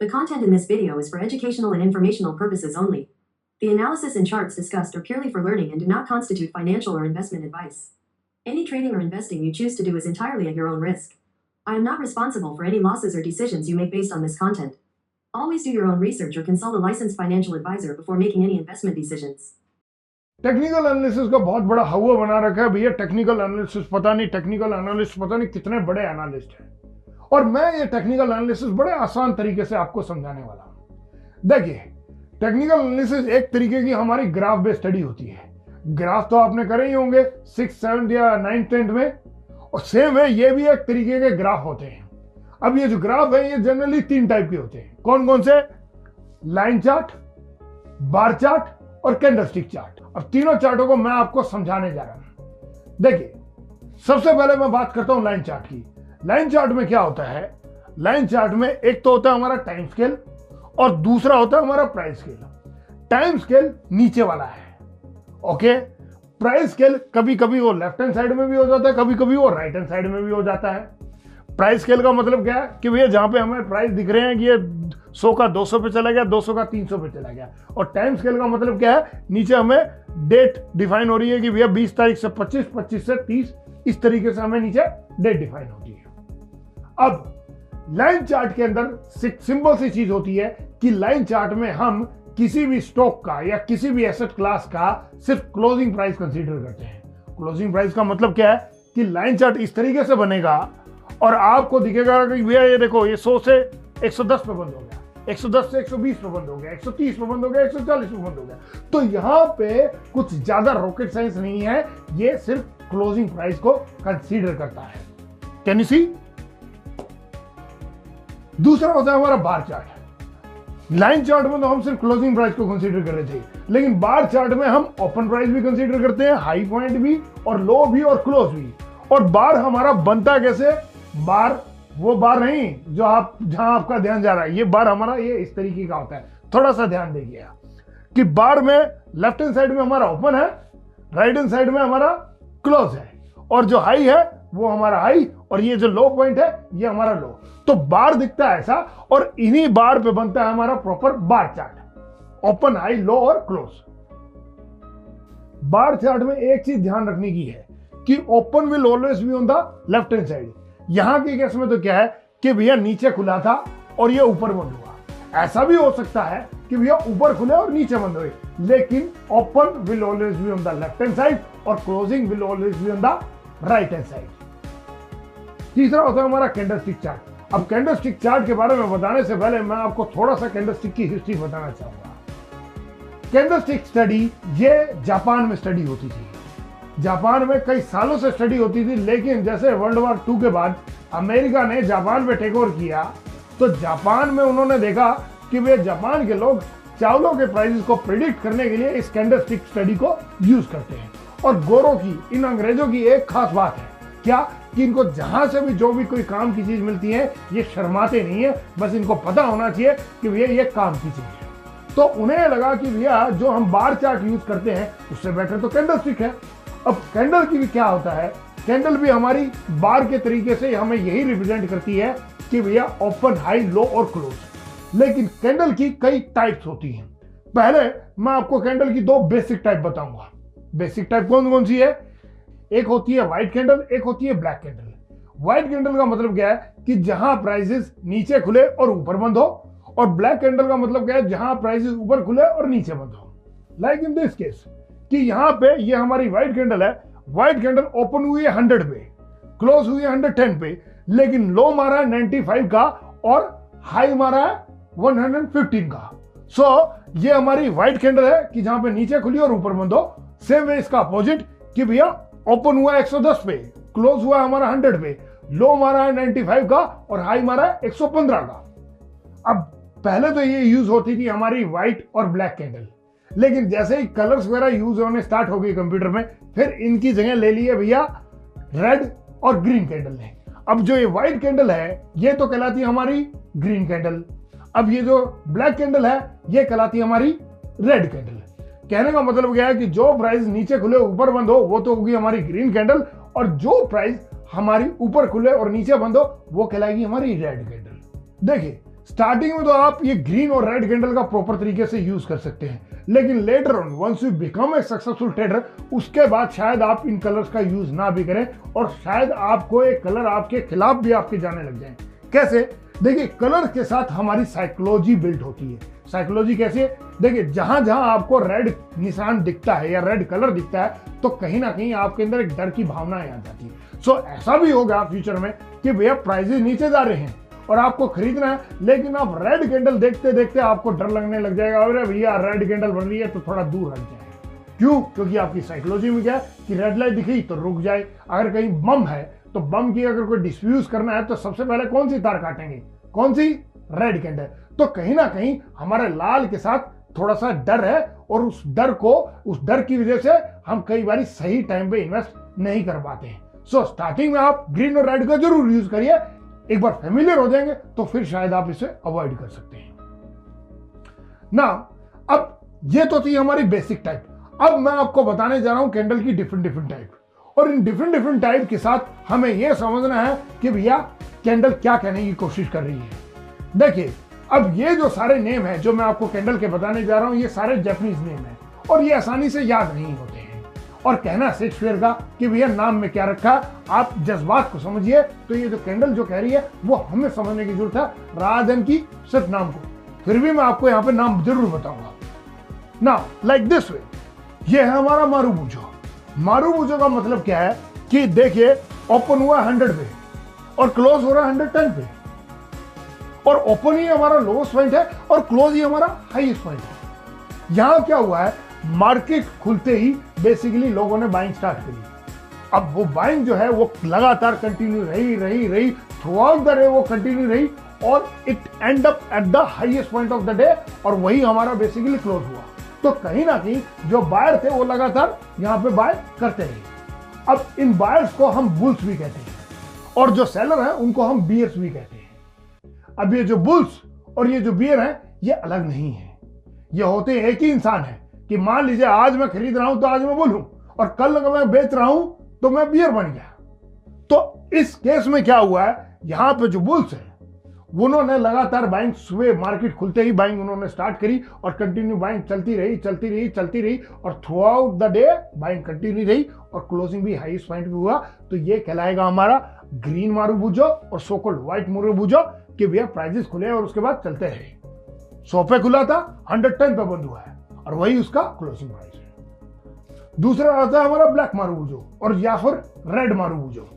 The content in this video is for educational and informational purposes only. The analysis and charts discussed are purely for learning and do not constitute financial or investment advice. Any trading or investing you choose to do is entirely at your own risk. I am not responsible for any losses or decisions you make based on this content. Always do your own research or consult a licensed financial advisor before making any investment decisions. Technical analysis का बहुत बड़ा हवा बना रखा है भैया। Technical analysis पता नहीं, टेक्निकल एनालिस्ट पता नहीं कितने बड़े एनालिस्ट हैं, और मैं ये टेक्निकल एनालिसिस बड़े आसान तरीके से आपको समझाने वाला हूं। देखिए, टेक्निकल एनालिसिस एक तरीके की हमारी ग्राफ बेस्ड स्टडी होती है। ग्राफ तो आपने करे ही होंगे 6th 7th या 9th 10th में, और सेम है ये भी एक तरीके के ग्राफ होते हैं। अब ये जो ग्राफ है ये जनरली 3 टाइप के होते हैं। कौन कौन से? लाइन चार्ट, बार चार्ट और कैंडलस्टिक चार्ट। अब तीनों चार्टों को मैं आपको समझाने जा रहा हूं। देखिए, सबसे पहले मैं बात करता हूं लाइन चार्ट की। लाइन चार्ट में क्या होता है? लाइन चार्ट में एक तो होता है हमारा टाइम स्केल और दूसरा होता है हमारा प्राइस स्केल। टाइम स्केल नीचे वाला है, ओके। प्राइस स्केल कभी कभी वो लेफ्ट हैंड साइड में भी हो जाता है, कभी कभी वो राइट हैंड साइड में भी हो जाता है। प्राइस स्केल का मतलब क्या है कि भैया जहां पे हमें प्राइस दिख रहे हैं कि ये 100 का 200 पे चला गया, 200 का 300 पे चला गया। और टाइम स्केल का मतलब क्या है? नीचे हमें डेट डिफाइन हो रही है कि भैया 20 तारीख से 25, 25 से 30, इस तरीके से हमें नीचे डेट डिफाइन होती है। अब लाइन चार्ट के अंदर सिंपल सी चीज होती है कि लाइन चार्ट में हम किसी भी स्टॉक का या किसी भी एसेट क्लास का सिर्फ क्लोजिंग प्राइस कंसीडर करते हैं। क्लोजिंग प्राइस का मतलब क्या है कि लाइन चार्ट इस तरीके से बनेगा और आपको दिखेगा कि भैया ये देखो, ये 100 से 110 पे बंद हो गया, 110 से 120 पे बंद हो गया, 130 पे बंद हो गया, 140 पे बंद हो गया। तो यहां पे कुछ ज्यादा रॉकेट साइंस नहीं है, ये सिर्फ क्लोजिंग प्राइस को कंसीडर करता है। Can you see? दूसरा होता है हमारा बार चार्ट। लाइन चार्ट में तो हम सिर्फ क्लोजिंग प्राइस को कंसीडर कर रहे थे, लेकिन बार चार्ट में हम ओपन प्राइस भी कंसीडर करते हैं, हाई पॉइंट भी और लो भी और क्लोज भी। और बार हमारा बनता कैसे? बार वो बार नहीं जो आप जहां आपका ध्यान जा रहा है, ये बार हमारा ये इस तरीके का होता है। थोड़ा सा ध्यान देखिए कि बार में लेफ्ट हैंड साइड में हमारा ओपन है, राइट हैंड साइड में हमारा क्लोज है, और जो हाई है वो हमारा हाई और ये जो लो पॉइंट है ये हमारा लो। तो बार दिखता है ऐसा, और इन्हीं बार पे बनता है हमारा proper bar chart, open, high, low और क्लोज। बार चार्ट में एक चीज ध्यान रखने की है कि open will always be on the left hand side. यहां के केस में तो क्या है कि भैया नीचे खुला था और ये ऊपर बंद हुआ। ऐसा भी हो सकता है कि भैया ऊपर खुले और नीचे बंद हुए, लेकिन open will always be on the left hand side और closing will always be on the right hand side. तीसरा होता है हमारा कैंडलस्टिक चार्ट। अब कैंडलस्टिक चार्ट के बारे में बताने से पहले मैं आपको थोड़ा सा कैंडलस्टिक की हिस्ट्री बताना चाहूंगा। कैंडलस्टिक स्टडी ये जापान में स्टडी होती थी। जापान में कई सालों से स्टडी होती थी, लेकिन जैसे वर्ल्ड वॉर 2 के बाद अमेरिका ने जापान पे टेक ओवर किया, तो जापान में उन्होंने देखा कि वे जापान के लोग चावलों के प्राइसेस को प्रिडिक्ट करने के लिए इस कैंडलस्टिक स्टडी को यूज करते हैं। और गोरों की, इन अंग्रेजों की एक खास बात है क्या कि इनको जहां से भी जो भी कोई काम की चीज मिलती है ये शर्माते नहीं है, बस इनको पता होना चाहिए कि भैया ये काम की चीज है। तो उन्हें लगा कि भैया जो हम बार चार्ट यूज करते हैं उससे बेटर तो कैंडलस्टिक है। अब कैंडल की भी क्या होता है? कैंडल भी हमारी बार के तरीके से हमें यही रिप्रेजेंट करती है कि भैया ओपन, हाई, लो और क्लोज। लेकिन कैंडल की कई टाइप्स होती हैं। पहले मैं आपको कैंडल की 2 बेसिक टाइप बताऊंगा। बेसिक टाइप कौन कौन सी है? एक होती है व्हाइट कैंडल, एक होती है ब्लैक कैंडल। व्हाइट कैंडल का मतलब क्या है कि जहां प्राइसेस नीचे खुले और ऊपर बंद हो, और ब्लैक कैंडल का मतलब क्या है? जहां प्राइसेस ऊपर खुले और नीचे बंद हो। लाइक इन दिस केस कि यहां पे ये हमारी व्हाइट कैंडल है। व्हाइट कैंडल ओपन हुई है 100 पे, क्लोज हुई है 110 पे, लेकिन लो मारा है 95 का और हाई मारा है 115 का। सो ये हमारी व्हाइट कैंडल है कि जहां पे नीचे खुली और ऊपर बंद हो। सेम वे इसका अपोजिट कि भैया ओपन हुआ है 110 पे, क्लोज हुआ है हमारा 100 पे, लो मारा है 95 का और हाई मारा है 115 का। अब पहले तो ये यूज होती थी हमारी व्हाइट और ब्लैक कैंडल, लेकिन जैसे ही कलर्स वगैरह यूज होने स्टार्ट हो गई कंप्यूटर में, फिर इनकी जगह ले ली है भैया रेड और ग्रीन कैंडल ने। अब जो ये व्हाइट कैंडल है ये तो कहलाती है हमारी ग्रीन कैंडल। अब ये जो ब्लैक कैंडल है ये कहलाती है हमारी रेड कैंडल। कहने का मतलब क्या है कि जो प्राइस नीचे खुले ऊपर बंद हो वो तो होगी हमारी ग्रीन कैंडल, और जो प्राइस हमारी ऊपर खुले और नीचे बंद हो वो कहलाएगी हमारी रेड कैंडल। देखिए स्टार्टिंग में तो आप ये ग्रीन और रेड कैंडल का प्रॉपर तरीके से यूज कर सकते हैं, लेकिन later on once you become a successful trader, उसके बाद शायद आप इन कलर्स का यूज ना भी करें और शायद आपको एक कलर आपके खिलाफ भी आपके जाने लग जाए। कैसे? देखिए, कलर के साथ हमारी साइकोलॉजी बिल्ड होती है। साइकोलॉजी कैसे? देखिए, जहां जहां आपको रेड निशान दिखता है या रेड कलर दिखता है, तो कहीं ना कहीं आपके अंदर एक डर की भावना आ जाती है। सो ऐसा भी होगा फ्यूचर में कि भैया प्राइसेस नीचे जा रहे हैं और आपको खरीदना है, लेकिन आप रेड कैंडल देखते देखते आपको डर लगने लग जाएगा, अरे भैया रेड कैंडल बन रही है तो थोड़ा दूर हट जाए। क्यों? क्योंकि आपकी साइकोलॉजी में क्या है कि रेड लाइट दिखी तो रुक जाए। अगर कहीं बम है तो बम की अगर कोई डिफ्यूज करना है तो सबसे पहले कौन सी तार काटेंगे? कौन सी? Red candle. तो कहीं ना कहीं हमारे लाल के साथ थोड़ा सा डर है और उस डर की वजह से हम कई बार सही टाइम पे इन्वेस्ट नहीं कर पाते हैं। सो स्टार्टिंग में आप ग्रीन और रेड का जरूर यूज करिए, एक बार फेमिलियर हो जाएंगे तो फिर शायद आप इसे अवॉइड कर सकते हैं ना। अब ये तो थी हमारी बेसिक टाइप। अब मैं आपको बताने जा रहा हूं कैंडल की डिफरेंट टाइप, और इन डिफरेंट टाइप के साथ हमें यह समझना है कि भैया कैंडल क्या कहने की कोशिश कर रही है। देखिए, अब ये जो सारे नेम है जो मैं आपको कैंडल के बताने जा रहा हूं, ये सारे जापानीज नेम है और ये आसानी से याद नहीं होते हैं। और कहना शेक्सपियर का कि भैया नाम में क्या रखा, आप जज्बात को समझिए। तो ये जो कैंडल जो कह रही है वो हमें समझने की जरूरत है राधे की सिर्फ नाम को। फिर भी मैं आपको यहाँ पे नाम जरूर बताऊंगा ना। लाइक दिस वे, ये है हमारा मारुबुजो। मारुबुजो का मतलब क्या है कि देखिए, ओपन हुआ 100 पे और क्लोज हो रहा है 110 पे, और ओपन ही हमारा लोवेस्ट पॉइंट है और क्लोज ही हमारा हाईएस्ट पॉइंट है। यहां क्या हुआ है, मार्केट खुलते ही बेसिकली लोगों ने बाइंग स्टार्ट करी। अब वो बाइंग जो है वो लगातार कंटिन्यू रही थ्रू आउट द डे, वो कंटिन्यू रही और it and up at the highest point of the day, और वही हमारा बेसिकली क्लोज हुआ। तो कहीं ना कहीं जो बायर थे वो लगातार यहाँ पे बाय करते रहे। अब इन बायर्स को हम बुल्स भी कहते हैं और जो सेलर हैं उनको हम बियर्स भी कहते हैं। अब ये जो बुल्स और ये जो बियर हैं ये अलग नहीं है, ये होते एक ही इंसान है। कि मान लीजिए आज मैं खरीद रहा हूं तो आज मैं बुल हूं, और कल अगर मैं बेच रहा हूं तो मैं बियर बन गया। तो इस केस में क्या हुआ है, यहां पे जो बुल्स हैं उन्होंने लगातार बाइंग, सुबह मार्केट खुलते ही बाइंग उन्होंने स्टार्ट करी और कंटिन्यू बाइंग चलती रही और through out the day buying continue रही और क्लोजिंग भी हाईएस्ट पॉइंट पे हुआ। तो ये कहलाएगा हमारा ग्रीन मारुबुजो और सो कॉल्ड व्हाइट मारुबुजो कि भैया प्राइसेस खुले और उसके बाद चलते रहे। 100 पे खुला था, 110 पे बंद हुआ है और वही उसका क्लोजिंग प्राइस है। दूसरा आता है हमारा ब्लैक मारुबुजो और या फिर रेड मारुबुजो।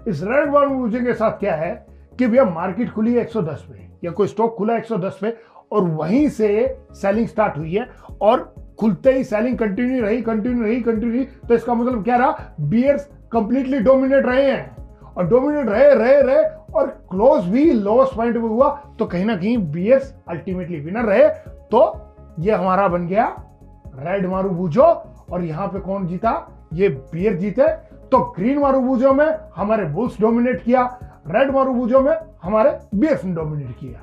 इस रेड मारुबुजो के साथ क्या है कि भैया मार्केट खुली है 110 पे या कोई स्टॉक खुला 110 पे और वहीं से सेलिंग स्टार्ट हुई है और खुलते ही सेलिंग कंटिन्यू रही। तो इसका मतलब क्या रहा, बियर्स कंप्लीटली डोमिनेट रहे हैं और डोमिनेट रहे और क्लोज भी लोएस्ट पॉइंट पे हुआ। तो कहीं ना कहीं बियर्स अल्टीमेटली विनर रहे। तो ये हमारा बन गया रेड मारुबुजो और यहां पे कौन जीता, ये बियर जीते। तो ग्रीन मारुबुजो में हमारे बुल्स डोमिनेट किया, रेड मारुबुजो में हमारे बियर्स ने डोमिनेट किया।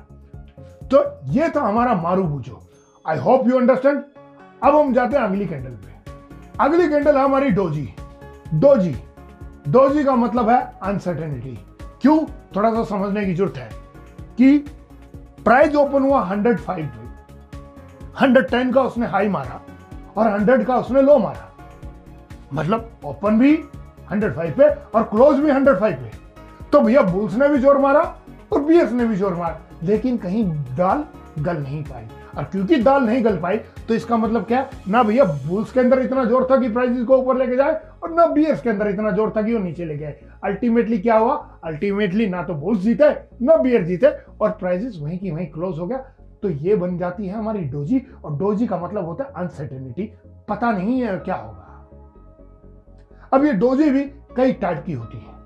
तो ये था हमारा marubozu. I hope you understand. अब हम जाते हैं अगली कैंडल पे। अगली कैंडल है हमारी डोजी का मतलब है अनसर्टेनिटी। क्यों, थोड़ा सा समझने की जरूरत है कि प्राइस ओपन हुआ 105 पे, 110 का उसने हाई मारा और 100 का उसने लो मारा, मतलब ओपन भी 105 पे और क्लोज भी 105 पे। तो भैया बुल्स ने भी जोर मारा और बियर्स ने भी जोर मारा, लेकिन कहीं दाल गल नहीं पाई। और क्योंकि दाल नहीं गल पाई तो इसका मतलब क्या, ना भैया बुल्स के अंदर इतना जोर था कि प्राइसेस को ऊपर लेके जाए और ना बियर्स के अंदर इतना जोर था कि वो नीचे ले गए। अल्टीमेटली क्या हुआ, अल्टीमेटली ना तो बुल्स जीते ना बियर जीते और प्राइसेस वहीं की वहीं क्लोज हो गया। तो ये बन जाती है हमारी डोजी, और डोजी का मतलब होता है अनसर्टेनिटी, पता नहीं है क्या होगा। अब ये डोजी भी कई टाइप की होती है।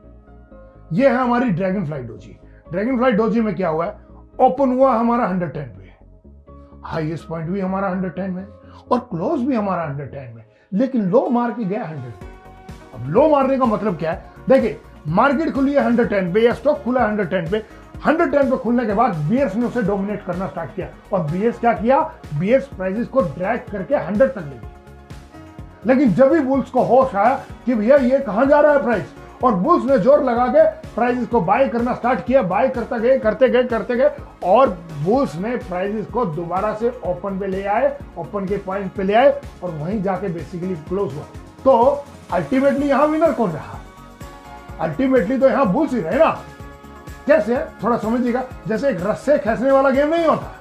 ये है हमारी dragon fly doji. Dragon fly doji में क्या हुआ है, ओपन हुआ हमारा 110 पे, हाईएस्ट पॉइंट भी हमारा 110 में और क्लोज भी हमारा 110 में, लेकिन लो मार के गया 100 पे। अब लो मारने का मतलब क्या है, देखिए मार्केट खुली है 110 पे या स्टॉक खुला 110 पे, 110 पे खुलने के बाद बियर्स ने उसे डोमिनेट करना स्टार्ट किया और बियर्स क्या किया, बियर्स प्राइसेस को ड्रैग करके 100 तक ले गए। लेकिन जब भी बुल्स को होश आया कि भैया ये कहां जा रहा है प्राइस, और बुल्स ने जोर लगा के प्राइसेस को बाय करना स्टार्ट किया, बाय करते गए और बुल्स ने प्राइसेस को दोबारा से ओपन पे ले आए, ओपन के पॉइंट पे ले आए और वहीं जाके बेसिकली क्लोज हुआ। तो अल्टीमेटली यहां विनर कौन रहा? अल्टीमेटली तो यहां बुल्स ही रहे ना। कैसे? थोड़ा समझिएगा, जैसे एक रस्से खींचने वाला गेम नहीं होता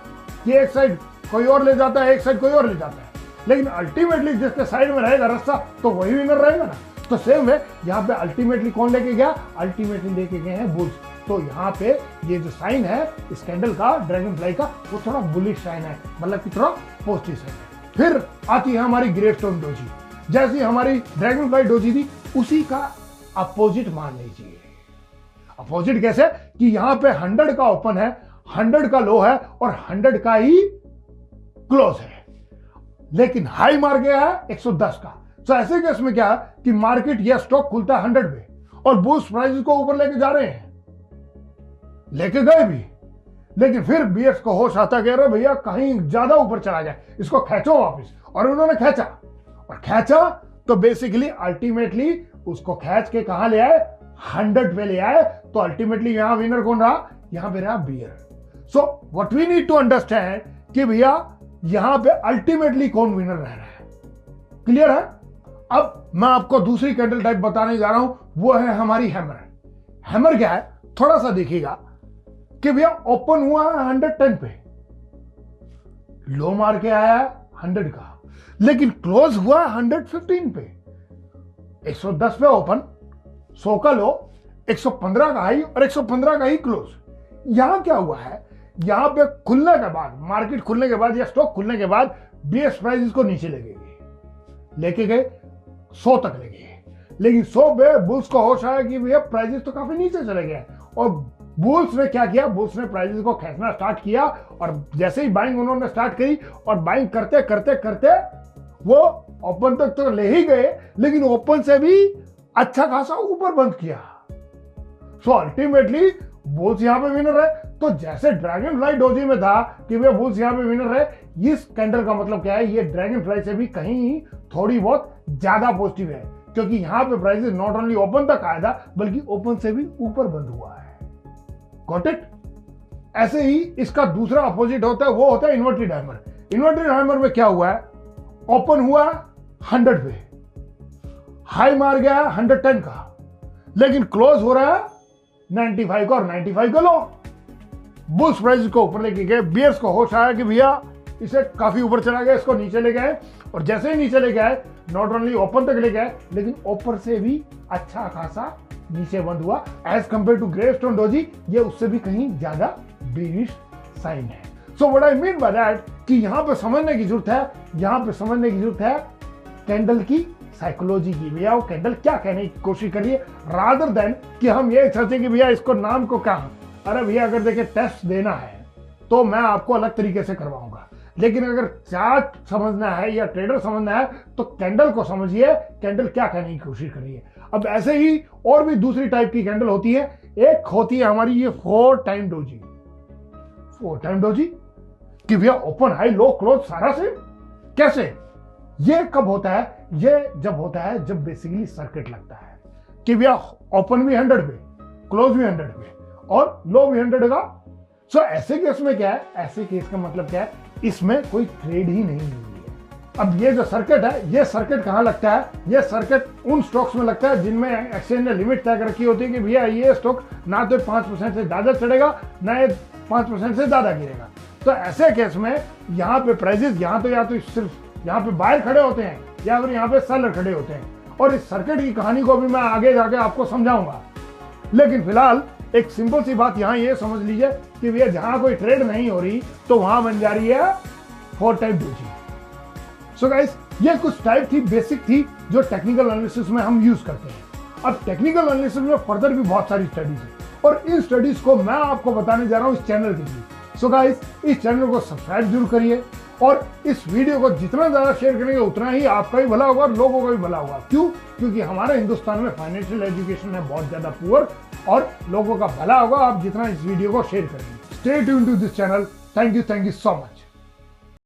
कि एक साइड कोई और ले जाता है, एक साइड कोई और ले जाता है, लेकिन अल्टीमेटली जिसके साइड में रहेगा रस्सा तो वही विनर रहेगा ना। तो सेम है यहाँ पे अल्टीमेटली कौन लेके गया? अल्टीमेटली लेके गए हैं बुल्स। तो यहाँ पे ये जो साइन है इस कैंडल का, ड्रैगन फ्लाई का, वो थोड़ा बुलिश साइन है, मतलब कि थोड़ा पॉजिटिव साइन है। फिर आती है हमारी ग्रेवस्टोन डोजी। जैसी हमारी ड्रैगन फ्लाई डोजी थी उसी का अपोजिट मान लीजिए। अपोजिट कैसे? कि यहाँ पे 100 का ओपन है, 100 का लो है और 100 का ही क्लोज है, लेकिन हाई मार गया है 110 का। तो ऐसे केस में क्या है कि मार्केट या स्टॉक खुलता है 100 पे और बुल्स प्राइसेस को ऊपर लेके जा रहे हैं, लेके गए भी, लेकिन फिर बीएस को होश आता कह रहे भैया कहीं ज्यादा ऊपर चला जाए, इसको खींचो वापस। और उन्होंने खींचा और खींचा तो बेसिकली अल्टीमेटली उसको खींच के कहां ले आए? 100 पे ले आए। तो अल्टीमेटली यहां विनर कौन रहा? यहां पे रहा bear. So what we need to understand कि भैया यहां पे अल्टीमेटली कौन विनर रह रहा है। क्लियर है? अब मैं आपको दूसरी कैंडल टाइप बताने जा रहा हूं, वो है हमारी हैमर। हैमर क्या है? थोड़ा सा देखिएगा कि भैया ओपन हुआ है 110 पे, लो मार के आया 100 का, लेकिन क्लोज हुआ 115 पे। 110 पे ओपन, 100 का लो, 115 का हाई और 115 का ही क्लोज। यहां क्या हुआ है? यहां पे खुलने के बाद, मार्केट खुलने के बाद या स्टॉक खुलने के बाद बीएस प्राइसेस को नीचे लेके गए 100 तक ले गए, लेकिन 100 पे बुल्स को होश आया कि भैया प्राइसेस तो काफी नीचे चले गए और बुल्स ने क्या किया? बुल्स ने प्राइसेस को खींचना स्टार्ट किया और जैसे ही बाइंग उन्होंने स्टार्ट करी और बाइंग करते करते करते वो ओपन तक तो ले ही गए, लेकिन ओपन से भी अच्छा खासा ऊपर बंद किया। सो अल्टीमेटली बुल्स यहां पे विनर है। तो जैसे ड्रैगन फ्लाई डोजी में था कि वे बुल्स यहां पे विनर है, इस कैंडल का मतलब क्या है? ये ड्रैगन फ्लाई से भी कहीं थोड़ी बहुत ज्यादा पॉजिटिव है, क्योंकि यहां पे प्राइसेस नॉट ओनली ओपन तक आया था बल्कि ओपन से भी ऊपर बंद हुआ है। Got it? ऐसे ही इसका दूसरा अपोजिट होता है, वो होता है इन्वर्टेड हैमर। इन्वर्टेड हैमर में क्या हुआ है? ओपन हुआ 100 पे, हाई मार गया है 110 का, लेकिन क्लोज हो रहा है 95 का और 95 का लो। बुल्स प्राइस को ऊपर लेके गए, बियर्स को होश आया कि भैया इसे काफी ऊपर चला गया, इसको नीचे ले गए और जैसे ही नीचे ले गए नॉट ओनली ओपन तक ले गए, लेकिन ऊपर से भी अच्छा खासा नीचे बंद हुआ। As compare to gravestone doji ये उससे भी कहीं ज्यादा बेरिश साइन है। So what I mean by that कि यहां पे समझने की जरूरत है, यहां पे समझने की जरूरत है कैंडल की साइकोलॉजी की। भैया वो कैंडल क्या कहने की कोशिश करिए, रादर देन कि हम ये सोचें कि भैया इसको नाम को क्या। अरे भैया अगर देखिए टेस्ट देना है तो मैं आपको अलग तरीके से करवाऊंगा, लेकिन अगर चार्ट समझना है या ट्रेडर समझना है तो कैंडल को समझिए, कैंडल क्या कहने की कोशिश करिए। अब ऐसे ही और भी दूसरी टाइप की कैंडल होती है। एक होती है हमारी ये 4 टाइम डोजी। 4 टाइम डोजी कि भैया ओपन हाई लो क्लोज सारा सेम। कैसे? ये कब होता है? ये जब होता है जब बेसिकली सर्किट लगता है कि भैया ओपन भी 100 पे, क्लोज भी 100 पे और लो भी 100 का। सो ऐसे केस में क्या है? ऐसे केस का मतलब क्या है? इसमें कोई ट्रेड ही नहीं हुई है। अब ये जो सर्किट है, ये सर्किट कहां लगता है? ये सर्किट उन स्टॉक्स में लगता है जिनमें एक्सचेंज ने लिमिट तय कर रखी होती है कि भैया ये स्टॉक ना तो 5% से ज्यादा चढ़ेगा ना ये 5% से ज्यादा गिरेगा। तो ऐसे केस में यहाँ पे प्राइसेस यहाँ तो या तो सिर्फ यहाँ पे बायर खड़े होते हैं या फिर यहाँ पे सेलर खड़े होते हैं। और इस सर्किट की कहानी को भी मैं आगे जाके आपको समझाऊंगा, लेकिन फिलहाल एक सिंपल सी बात यहाँ ये समझ लीजिए कि भैया जहां कोई ट्रेड नहीं हो रही तो वहां बन जा रही है 4 टाइप डोजी। सो गाइस ये कुछ टाइप थी, बेसिक थी, जो टेक्निकल एनालिसिस में हम यूज करते हैं। अब टेक्निकल एनालिसिस में फर्दर भी बहुत सारी स्टडीज है और इन स्टडीज को मैं आपको बताने जा रहा हूं इस चैनल के लिए। सो गाइस इस चैनल को सब्सक्राइब जरूर करिए और इस वीडियो को जितना ज्यादा शेयर करेंगे उतना ही आपका भी भला होगा और लोगों का भी भला होगा। क्यों? क्योंकि हमारे हिंदुस्तान में फाइनेंशियल एजुकेशन है बहुत ज्यादा पुअर और लोगों का भला होगा आप जितना इस वीडियो को शेयर करेंगे। Stay tuned to this channel. Thank you so much.